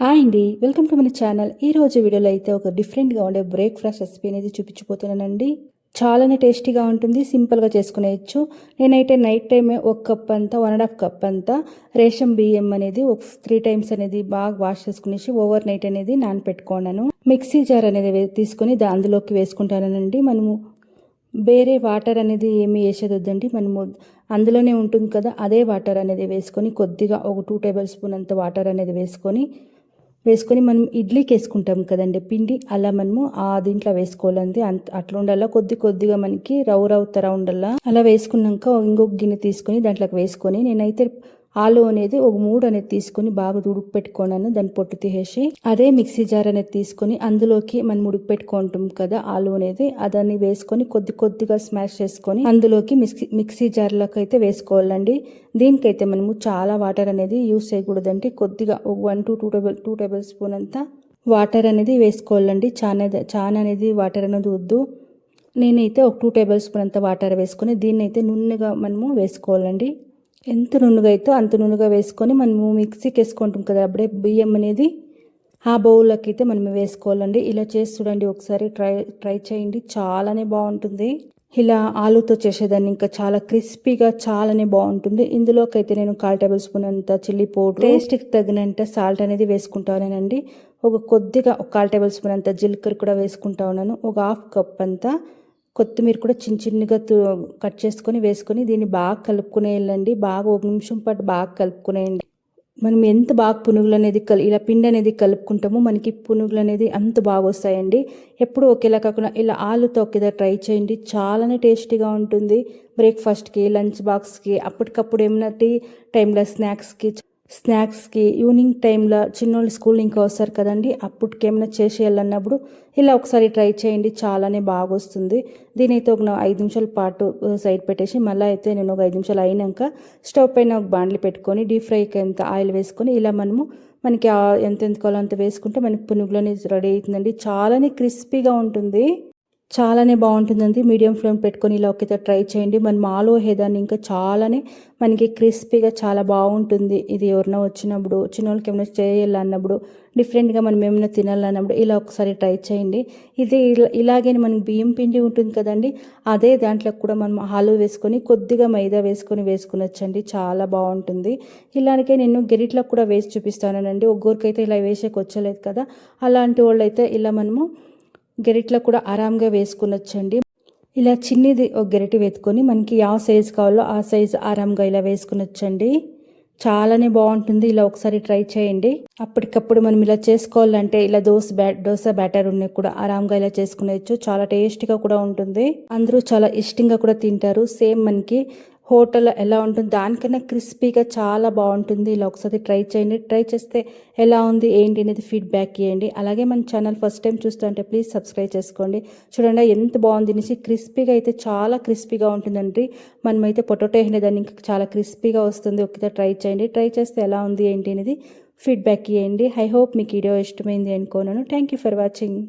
Hi అండి, welcome to మన channel. ఈరోజు వీడియోలో అయితే ఒక డిఫరెంట్గా ఉండే బ్రేక్ఫాస్ట్ రెసిపీ అనేది చూపించిపోతున్నానండి. చాలానే టేస్టీగా ఉంటుంది, సింపుల్గా చేసుకునేయచ్చు. నేనైతే నైట్ టైమే ఒక కప్ అంతా 1.5 కప్ అంతా రేషన్ బియ్యం అనేది ఒక 3 టైమ్స్ అనేది బాగా వాష్ చేసుకునేసి ఓవర్ నైట్ అనేది నానపెట్టుకున్నాను. మిక్సీ జార్ అనేది తీసుకొని అందులోకి వేసుకుంటానండి. మనము వేరే వాటర్ అనేది ఏమి వేసేది వద్దండి. మనము అందులోనే ఉంటుంది కదా, అదే వాటర్ అనేది వేసుకొని కొద్దిగా ఒక 2 టేబుల్ స్పూన్ అంత వాటర్ అనేది వేసుకొని మనం ఇడ్లీకి వేసుకుంటాం కదండి పిండి, అలా మనము దీంట్లో వేసుకోవాలండి. అట్లా ఉండాల, కొద్దిగా మనకి రవ్వుతర ఉండాల. అలా వేసుకున్నాక ఇంకొక గిన్నె తీసుకొని దాంట్లోకి వేసుకొని, నేనైతే ఆలు అనేది ఒక 3 అనేది తీసుకొని బాగా ఉడుకు పెట్టుకున్నాను. దాన్ని పొట్టు తీసేసి అదే మిక్సీ జార్ అనేది తీసుకొని అందులోకి మనం ఉడుకు పెట్టుకుంటాం కదా ఆలు అనేది, అదాన్ని వేసుకొని కొద్దిగా స్మాష్ చేసుకొని అందులోకి మిక్సీ జార్లోకి అయితే వేసుకోవాలండి. దీనికైతే మనము చాలా వాటర్ అనేది యూస్ చేయకూడదండి. కొద్దిగా 1 to 2 టేబుల్ స్పూన్ అంతా వాటర్ అనేది వేసుకోవాలండి. చాలా అనేది వాటర్ అనేది వద్దు. నేనైతే ఒక 2 టేబుల్ స్పూన్ అంత వాటర్ వేసుకొని దీన్ని అయితే నున్నగా మనము వేసుకోవాలండి. ఎంత నున్నగా అయితే అంత నున్నగా వేసుకొని మనము మిక్సీకి వేసుకుంటాం కదా అప్పుడే బియ్యం అనేది, ఆ బౌల్లోకి అయితే మనం వేసుకోవాలండి. ఇలా చేసి చూడండి, ఒకసారి ట్రై చేయండి, చాలానే బాగుంటుంది. ఇలా ఆలుతో చేసేదాన్ని ఇంకా చాలా క్రిస్పీగా చాలానే బాగుంటుంది. ఇందులోకి అయితే నేను 1/4 టేబుల్ స్పూన్ అంత చిల్లీ పౌడర్, టేస్ట్కి తగినంత సాల్ట్ అనేది వేసుకుంటానండి. ఒక 1/4 టేబుల్ స్పూన్ అంత జీలకర్ర కూడా వేసుకుంటా ఉన్నాను. ఒక 1/2 కప్ అంతా కొత్తిమీర కూడా చిన్నగా కట్ చేసుకొని వేసుకొని దీన్ని బాగా కలుపుకునేయాలండి. బాగా 1 నిమిషం పాటు బాగా కలుపుకునేయండి. మనం ఎంత బాగా పునుగులు అనేది ఇలా పిండి అనేది కలుపుకుంటామో మనకి పునుగులు అనేది అంత బాగా వస్తాయండి. ఎప్పుడు ఒకేలా కాకుండా ఇలా ఆలుతో ఒకేదా ట్రై చేయండి, చాలానే టేస్టీగా ఉంటుంది. బ్రేక్ఫాస్ట్కి, లంచ్ బాక్స్కి, అప్పటికప్పుడు ఏమైనా టీ టైంలో స్నాక్స్కి ఈవినింగ్ టైంలో చిన్నోళ్ళు స్కూల్ ఇంకా వస్తారు కదండి, అప్పటికి ఏమైనా చేసేయాలన్నప్పుడు ఇలా ఒకసారి ట్రై చేయండి, చాలానే బాగా వస్తుంది. దీనైతే ఒక 5 నిమిషాల పాటు సైడ్ పెట్టేసి మళ్ళీ అయితే నేను ఒక 5 నిమిషాలు అయినాక స్టవ్ పైన ఒక బాండ్లీ పెట్టుకొని డీప్ ఫ్రైకి ఎంత ఆయిల్ వేసుకొని ఇలా మనకి ఎంత కావాలో అంత వేసుకుంటే మనకి పునుగులు అనేది రెడీ అవుతుందండి. చాలానే క్రిస్పీగా ఉంటుంది, చాలానే బాగుంటుందండి. మీడియం ఫ్లేమ్ పెట్టుకొని ఇలా ఒకైతే ట్రై చేయండి. మనం ఆలు హేదాన్ని ఇంకా చాలానే మనకి క్రిస్పీగా చాలా బాగుంటుంది. ఇది ఎవరైనా వచ్చినప్పుడు, చిన్నోళ్ళకి ఏమైనా చేయాలన్నప్పుడు, డిఫరెంట్గా మనం ఏమైనా తినాలన్నప్పుడు ఇలా ఒకసారి ట్రై చేయండి. ఇది ఇలాగే మనకి బియ్యం పిండి ఉంటుంది కదండి, అదే దాంట్లో కూడా మనం ఆలు వేసుకొని కొద్దిగా మైదా వేసుకునొచ్చండి, చాలా బాగుంటుంది. ఇలాగే నేను గెరిట్లో కూడా వేసి చూపిస్తానండి. ఒక్కొక్కరికైతే ఇలా వేసేకి వచ్చలేదు కదా, అలాంటి వాళ్ళు అయితే ఇలా మనము గెరిట్లో కూడా ఆరాంగా వేసుకునొచ్చండి. ఇలా చిన్నది ఒక గెరిటి వేసుకొని మనకి ಯಾವ సైజు కావాలో ఆ సైజు ఆరాంగా ఇలా వేసుకునొచ్చండి, చాలానే బాగుంటుంది. ఇలా ఒకసారి ట్రై చేయండి. అప్పటికప్పుడు మనం ఇలా చేసుకోవాలంటే ఇలా దోశ బ్యాటర్ ఉన్నాయి కూడా ఆరాంగా ఇలా చేసుకునేచ్చు, చాలా టేస్టీగా కూడా ఉంటుంది. అందరూ చాలా ఇష్టంగా కూడా తింటారు. సేమ్ మనకి హోటల్లో ఎలా ఉంటుంది దానికన్నా క్రిస్పీగా చాలా బాగుంటుంది. ఇలా ఒకసారి ట్రై చేయండి. ట్రై చేస్తే ఎలా ఉంది ఏంటి అనేది ఫీడ్బ్యాక్ ఇవ్వండి. అలాగే మన ఛానల్ ఫస్ట్ టైం చూస్తుంటే ప్లీజ్ సబ్స్క్రైబ్ చేసుకోండి. చూడండి ఎంత బాగుంది అనేసి, క్రిస్పీగా అయితే చాలా క్రిస్పీగా ఉంటుందండి. మనమైతే పొటాటో వేసిన దాన్ని ఇంకా చాలా క్రిస్పీగా వస్తుంది. ఒకసారి ట్రై చేయండి. ట్రై చేస్తే ఎలా ఉంది ఏంటి అనేది ఫీడ్బ్యాక్ ఇవ్వండి. ఐ హోప్ మీకు వీడియో ఇష్టమైంది అనుకోను. Thank you for watching.